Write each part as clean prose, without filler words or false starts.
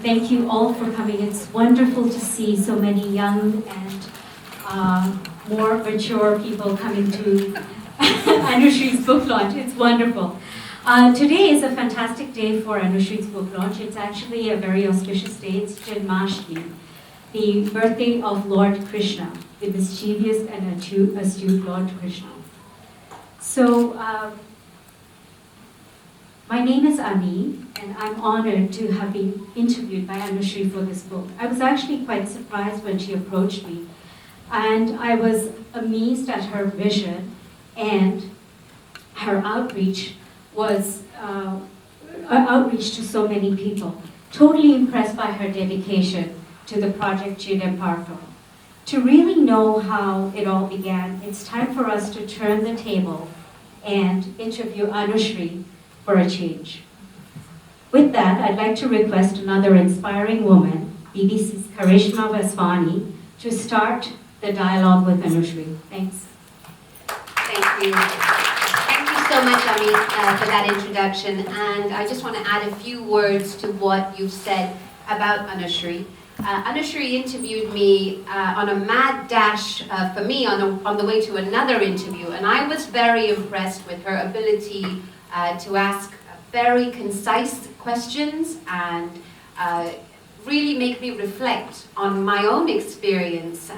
Thank you all for coming. It's wonderful to see so many young and more mature people coming to Anushri's book launch. It's wonderful. Today is a fantastic day for Anushri's book launch. It's actually a very auspicious day. It's Janmashtami, the birthday of Lord Krishna, the mischievous and astute Lord Krishna. So, my name is Ani, and I'm honored to have been interviewed by Anushri for this book. I was actually quite surprised when she approached me, and I was amazed at her vision, and her outreach was outreach to so many people. Totally impressed by her dedication to the project she'd embarked on. To really know how it all began, it's time for us to turn the table and interview Anushri for a change. With that, I'd like to request another inspiring woman, BBC's Karishma Vaswani, to start the dialogue with Anushri. Thanks. Thank you. Thank you so much, Ami, for that introduction. And I just want to add a few words to what you've said about Anushri. Anushri interviewed me on a mad dash for me on the way to another interview, and I was very impressed with her ability to ask very concise questions and really make me reflect on my own experience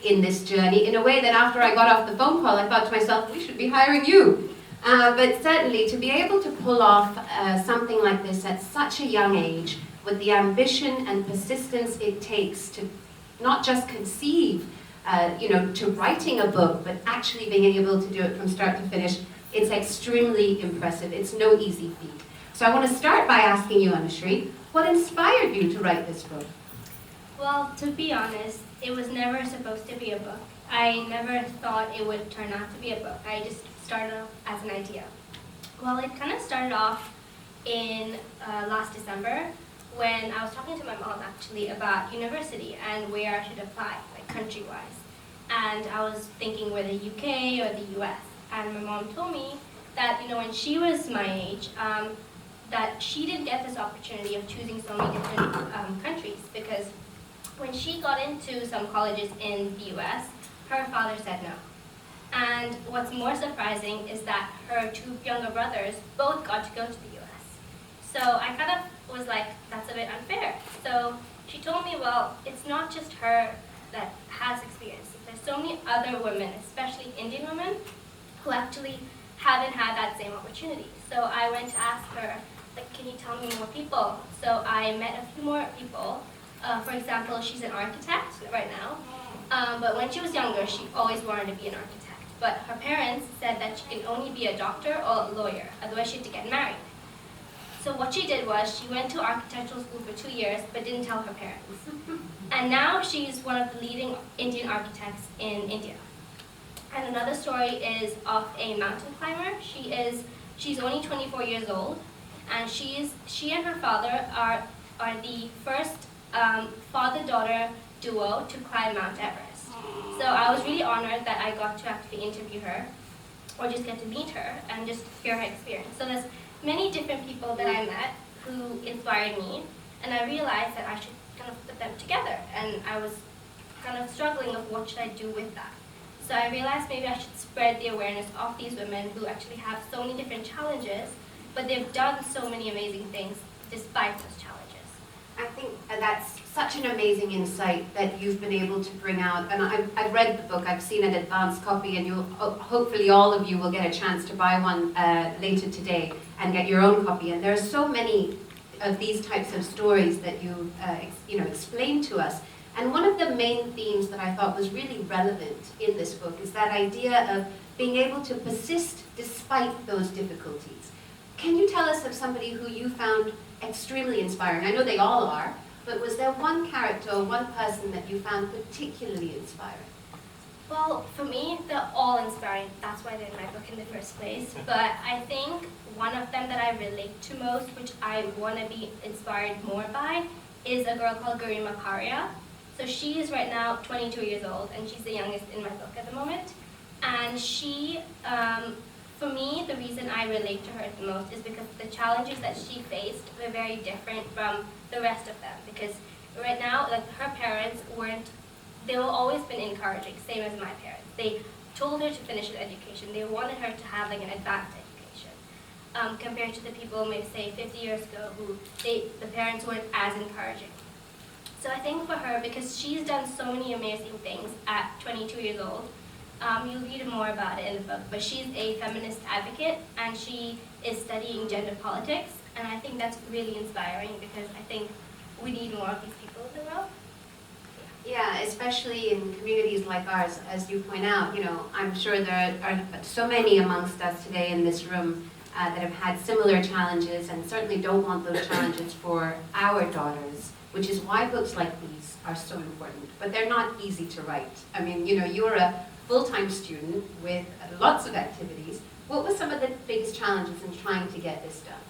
in this journey in a way that after I got off the phone call, I thought to myself, we should be hiring you. But certainly to be able to pull off something like this at such a young age, with the ambition and persistence it takes to not just conceive, to writing a book, but actually being able to do it from start to finish, it's extremely impressive. It's no easy feat. So I want to start by asking you, Anushri, what inspired you to write this book? Well, to be honest, it was never supposed to be a book. I never thought it would turn out to be a book. I just started off as an idea. Well, it kind of started off in last December when I was talking to my mom actually about university and where I should apply, like country-wise. And I was thinking whether UK or the US. And my mom told me that, when she was my age, that she didn't get this opportunity of choosing so many different countries, because when she got into some colleges in the US, her father said no. And what's more surprising is that her two younger brothers both got to go to the US. So I kind of was like, that's a bit unfair. So she told me, well, it's not just her that has experience. There's so many other women, especially Indian women, who actually haven't had that same opportunity. So I went to ask her, like, can you tell me more people? So I met a few more people. For example, she's an architect right now. But when she was younger, she always wanted to be an architect. But her parents said that she can only be a doctor or a lawyer, otherwise she had to get married. So what she did was she went to architectural school for 2 years, but didn't tell her parents. And now she's one of the leading Indian architects in India. And another story is of a mountain climber. She's only 24 years old, and she and her father are the first father-daughter duo to climb Mount Everest. So I was really honored that I got to actually interview her, or just get to meet her and just hear her experience. So there's many different people that I met who inspired me, and I realized that I should kind of put them together. And I was kind of struggling of what should I do with that. So I realized maybe I should spread the awareness of these women who actually have so many different challenges, but they've done so many amazing things despite those challenges. I think that's such an amazing insight that you've been able to bring out. And I've read the book, I've seen an advanced copy, and hopefully all of you will get a chance to buy one later today and get your own copy. And there are so many of these types of stories that you've explained to us. And one of the main themes that I thought was really relevant in this book is that idea of being able to persist despite those difficulties. Can you tell us of somebody who you found extremely inspiring? I know they all are, but was there one character or one person that you found particularly inspiring? Well, for me, they're all inspiring. That's why they're in my book in the first place. But I think one of them that I relate to most, which I want to be inspired more by, is a girl called Garima Paria. So she is right now 22 years old, and she's the youngest in my book at the moment. And she for me, the reason I relate to her the most is because the challenges that she faced were very different from the rest of them. Because right now, like her parents they were always been encouraging, same as my parents. They told her to finish an education. They wanted her to have like an advanced education. Compared to the people, maybe say 50 years ago, who the parents weren't as encouraging. So I think for her, because she's done so many amazing things at 22 years old, you'll read more about it in the book, but she's a feminist advocate and she is studying gender politics, and I think that's really inspiring because I think we need more of these people in the world. Yeah, especially in communities like ours, as you point out, I'm sure there are so many amongst us today in this room that have had similar challenges and certainly don't want those challenges for our daughters, which is why books like these are so important. But they're not easy to write. I mean, you're a full-time student with lots of activities. What were some of the biggest challenges in trying to get this done?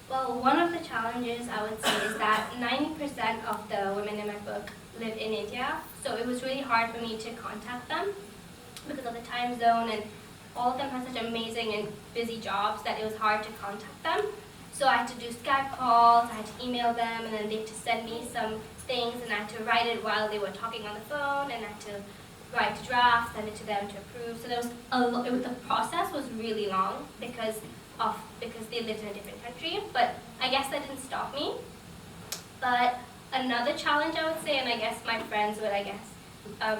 Well, one of the challenges I would say is that 90% of the women in my book live in India, so it was really hard for me to contact them because of the time zone, and all of them have such amazing and busy jobs that it was hard to contact them. So I had to do Skype calls, I had to email them, and then they had to send me some things, and I had to write it while they were talking on the phone, and I had to write a draft, send it to them to approve. So there was the process was really long because they lived in a different country, but I guess that didn't stop me. But another challenge I would say, and I guess my friends would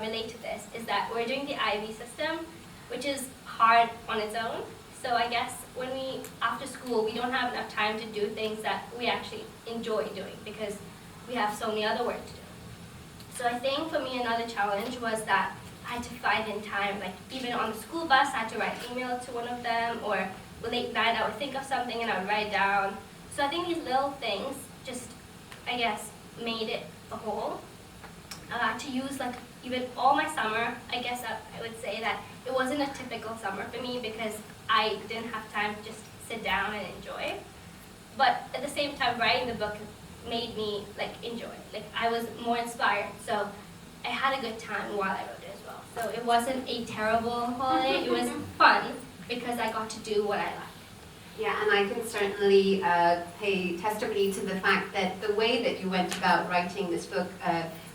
relate to this, is that we're doing the IB system, which is hard on its own. So I guess after school, we don't have enough time to do things that we actually enjoy doing because we have so many other work to do. So I think for me, another challenge was that I had to find in time, like even on the school bus, I had to write an email to one of them, or late night, I would think of something and I would write it down. So I think these little things just, I guess, made it a whole. To use like even all my summer, I guess I would say that it wasn't a typical summer for me because I didn't have time to just sit down and enjoy. But at the same time, writing the book made me enjoy. I was more inspired, so I had a good time while I wrote it as well. So it wasn't a terrible holiday. It was fun because I got to do what I liked. Yeah, and I can certainly pay testimony to the fact that the way that you went about writing this book,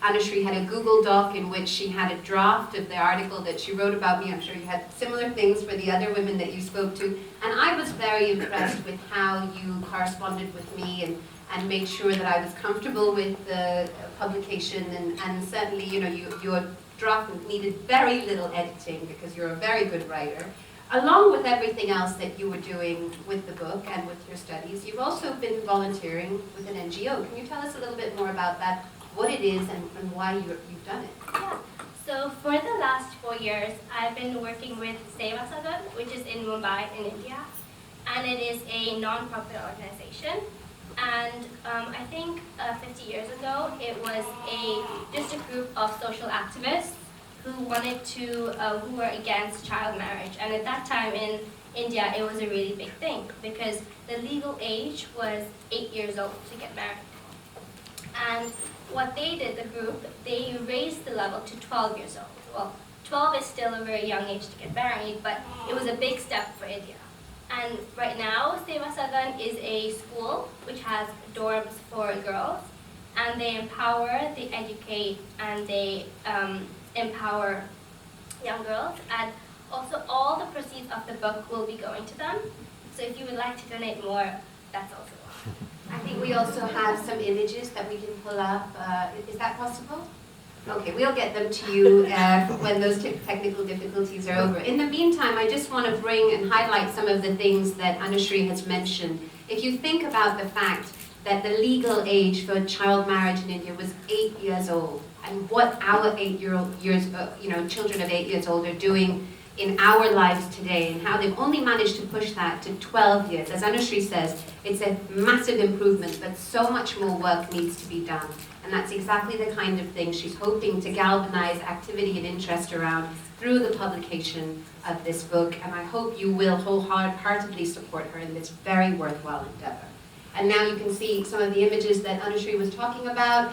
Anushri had a Google Doc in which she had a draft of the article that she wrote about me. I'm sure you had similar things for the other women that you spoke to. And I was very impressed with how you corresponded with me and made sure that I was comfortable with the publication. And certainly, your draft needed very little editing because you're a very good writer. Along with everything else that you were doing with the book and with your studies, you've also been volunteering with an NGO. Can you tell us a little bit more about that, what it is and why you've done it? Yeah. So for the last 4 years, I've been working with Seva Sadan, which is in Mumbai in India. And it is a non-profit organization. And I think 50 years ago, it was just a group of social activists who who were against child marriage. And at that time in India, it was a really big thing because the legal age was 8 years old to get married. And what they did, the group, they raised the level to 12 years old. Well, 12 is still a very young age to get married, but it was a big step for India. And right now, Seva Sadan is a school which has dorms for girls, and they empower, they educate, and they empower young girls. And also all the proceeds of the book will be going to them. So if you would like to donate more, that's also welcome. I think we also have some images that we can pull up. Is that possible? Okay, we'll get them to you when those technical difficulties are over. In the meantime, I just want to bring and highlight some of the things that Anushri has mentioned. If you think about the fact that the legal age for child marriage in India was 8 years old, and what our children of 8 years old are doing in our lives today, and how they've only managed to push that to 12 years. As Anushri says, it's a massive improvement, but so much more work needs to be done. And that's exactly the kind of thing she's hoping to galvanize activity and interest around through the publication of this book. And I hope you will wholeheartedly support her in this very worthwhile endeavor. And now you can see some of the images that Anushri was talking about.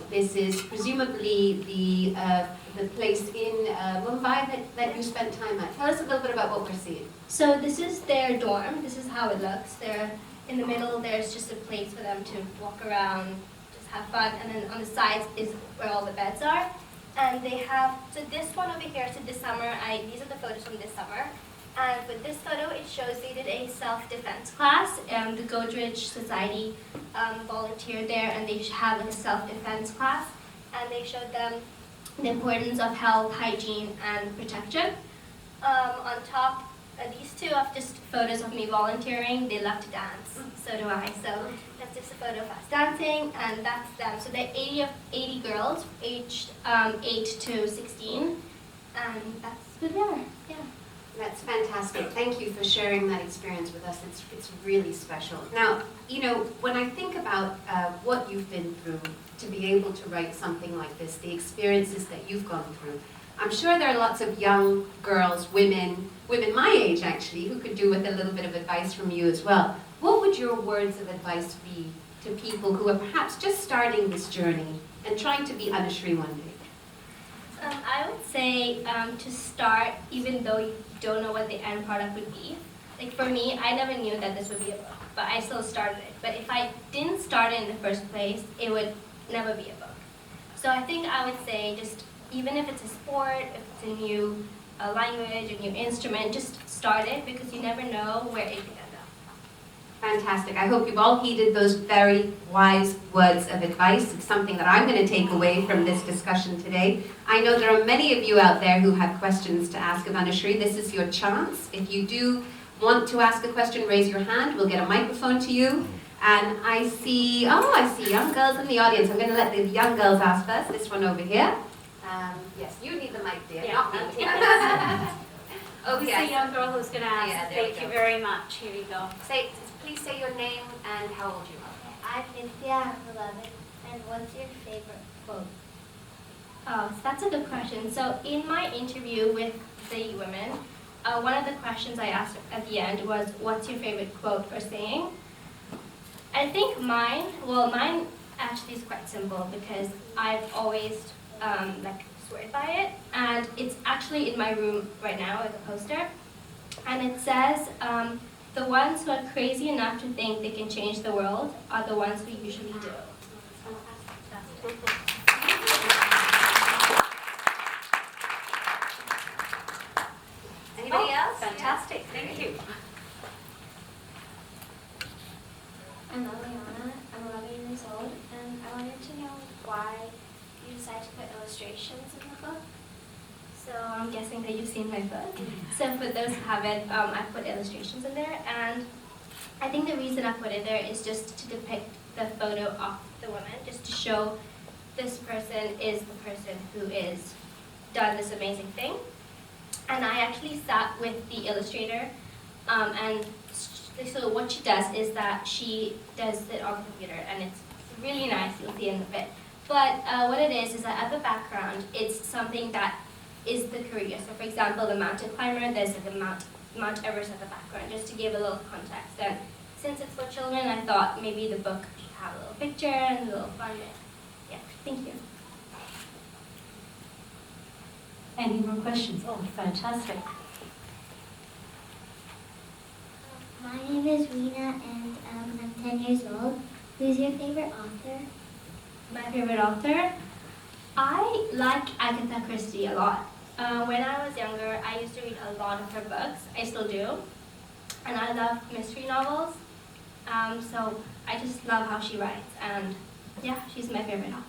This is presumably the place in Mumbai that you spent time at. Tell us a little bit about what we're seeing. So this is their dorm. This is how it looks. They're in the middle. There's just a place for them to walk around, just have fun, and then on the sides is where all the beds are. And they have, so this one over here, so this summer, these are the photos from this summer. And with this photo, it shows they did a self-defense class. The Godrej Society volunteered there, and they have like a self-defense class. And they showed them the importance of health, hygiene, and protection. On top, these two are just photos of me volunteering. They love to dance, so do I. So that's just a photo of us dancing, and that's them. So they're 80 girls, aged 8 to 16, and that's who they are. Yeah. That's fantastic. Thank you for sharing that experience with us. It's really special. Now, you know, when I think about what you've been through to be able to write something like this, the experiences that you've gone through, I'm sure there are lots of young girls, women my age actually, who could do with a little bit of advice from you as well. What would your words of advice be to people who are perhaps just starting this journey and trying to be Anushri one day? I would say to start, even though you don't know what the end product would be. Like for me, I never knew that this would be a book, but I still started it. But if I didn't start it in the first place, it would never be a book. So I think I would say just, even if it's a sport, if it's a new language, a new instrument, just start it, because you never know where it can end up. Fantastic. I hope you've all heeded those very wise words of advice. It's something that I'm going to take away from this discussion today. I know there are many of you out there who have questions to ask of Anushri. This is your chance. If you do want to ask a question, raise your hand. We'll get a microphone to you. And I see young girls in the audience. I'm going to let the young girls ask first. This one over here. Yes, you need the mic, dear, not me. Okay. This is a young girl who's going to ask. Yeah, Thank you very much. Here you go. Please say your name and how old you are. I'm Nithya, 11. And what's your favorite quote? Oh, so that's a good question. So in my interview with the women, one of the questions I asked at the end was, what's your favorite quote or saying? I think mine actually is quite simple, because I've always swear by it, and it's actually in my room right now as a poster, and it says, the ones who are crazy enough to think they can change the world are the ones who usually do. Anybody else? Fantastic. Thank you. I'm Eliana. I'm 11 years old, and I wanted to know why you decided to put illustrations in the book. So I'm guessing that you've seen my book. So for those who haven't, I put illustrations in there, and I think the reason I put it there is just to depict the photo of the woman, just to show this person is the person who is done this amazing thing. And I actually sat with the illustrator, and so what she does is that she does it on the computer, and it's really nice. You'll see in a bit. But what it is that at the background, it's something that is the career. So for example, the mountain climber, there's like a Mount Everest at the background, just to give a little context. And since it's for children, I thought maybe the book should have a little picture and a little fun. Yeah, thank you. Any more questions? Oh, fantastic. My name is Rena, and I'm 10 years old. Who's your favorite author? My favorite author? I like Agatha Christie a lot. When I was younger, I used to read a lot of her books. I still do. And I love mystery novels. So I just love how she writes. And yeah, she's my favorite author.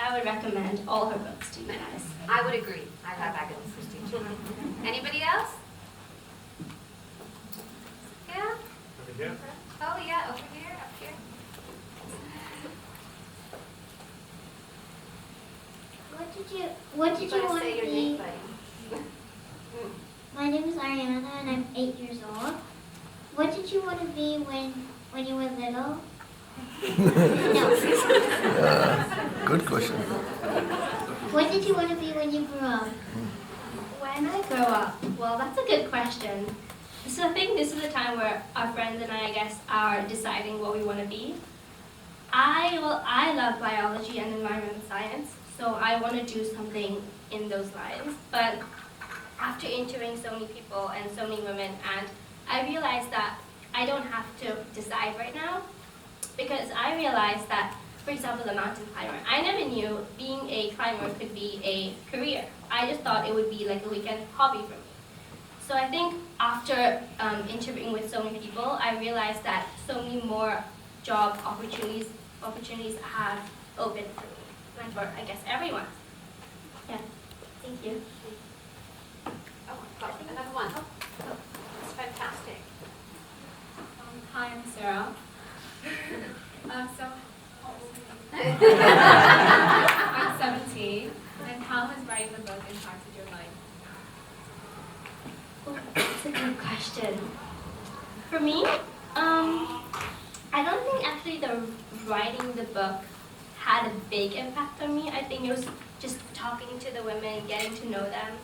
I would recommend all her books to you guys. I would agree. I love Agatha Christie too. Anybody else? Yeah? Over here. Oh yeah, over here, up here. What did you want say to your be? name, buddy. My name is Ariana, and I'm 8 years old. What did you want to be when you were little? No. Good question. What did you want to be when you grew up? When I grow up, well, that's a good question. So I think this is a time where our friends and I guess, are deciding what we want to be. I love biology and environmental science, so I want to do something in those lines. But after interviewing so many people and so many women, and I realized that I don't have to decide right now, because I realized that, for example, the mountain climber, I never knew being a climber could be a career. I just thought it would be like a weekend hobby for me. So I think after interviewing with so many people, I realized that so many more job opportunities have opened for me, and for, I guess, everyone. Yeah, thank you. Oh, got another one. Oh, that's fantastic. Hi, I'm Sarah. I'm 17. And how has writing the book impacted your life? Oh, that's a good question. For me, I don't think actually the writing the book had a big impact on me. I think it was just talking to the women, getting to know them.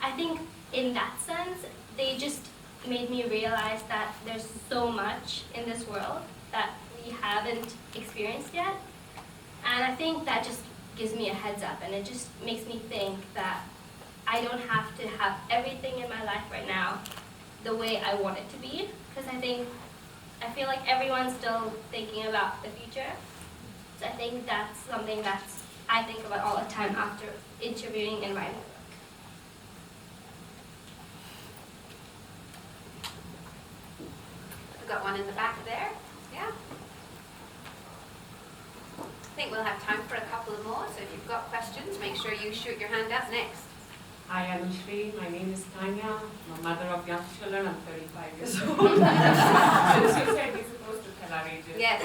I think in that sense, they just made me realize that there's so much in this world that we haven't experienced yet. And I think that just gives me a heads up, and it just makes me think that I don't have to have everything in my life right now the way I want it to be, because I feel like everyone's still thinking about the future. So I think that's something that I think about all the time after interviewing and writing a book. We've got one in the back there. Yeah. I think we'll have time for a couple of more, so if you've got questions, make sure you shoot your hand up next. Hi, Anushri. My name is Tanya. I'm a mother of young children. I'm 35 years old. Since you said we're supposed to tell our ages. Yes.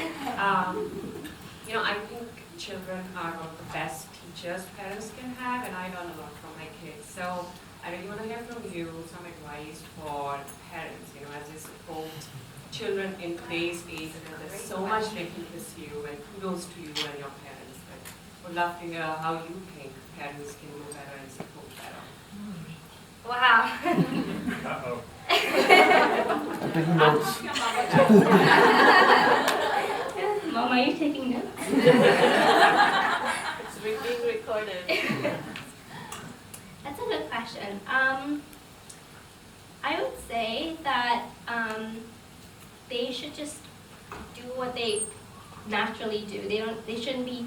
I think children are one of the best teachers parents can have, and I learn a lot from my kids. So I really want to hear from you some advice for parents, as they support children in today's age. There's so much they can pursue, and kudos to you and your parents. But would love to hear how you think parents can do better and support better. Wow. Uh-oh. Taking notes. Mom, are you taking notes? It's being recorded. That's a good question. I would say that they should just do what they naturally do. They shouldn't be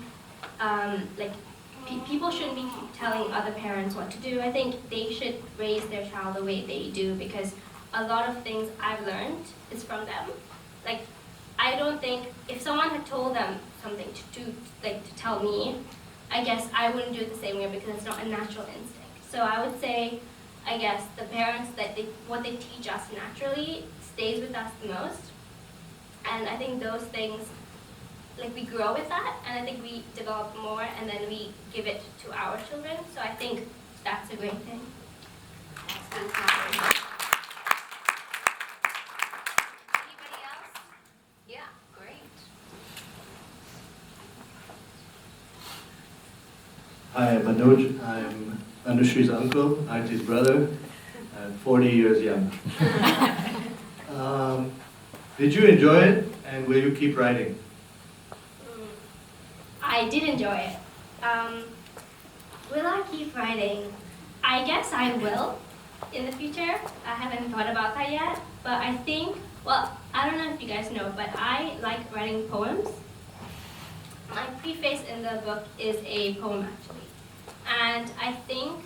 people shouldn't be telling other parents what to do. I think they should raise their child the way they do, because a lot of things I've learned is from them. Like, I don't think if someone had told them something to do, like to tell me, I guess I wouldn't do it the same way, because it's not a natural instinct. So I would say, I guess the parents what they teach us naturally stays with us the most. And I think those things, like, we grow with that, and I think we develop more, and then we give it to our children. So I think that's a great thing. That's fantastic. Anybody else? Yeah, great. Hi, I'm Manoj. I'm Anushri's uncle, Aunty's brother, and 40 years young. Did you enjoy it, and will you keep writing? I did enjoy it. Will I keep writing? I guess I will in the future. I haven't thought about that yet, but I think, well, I don't know if you guys know, but I like writing poems. My preface in the book is a poem, actually. And I think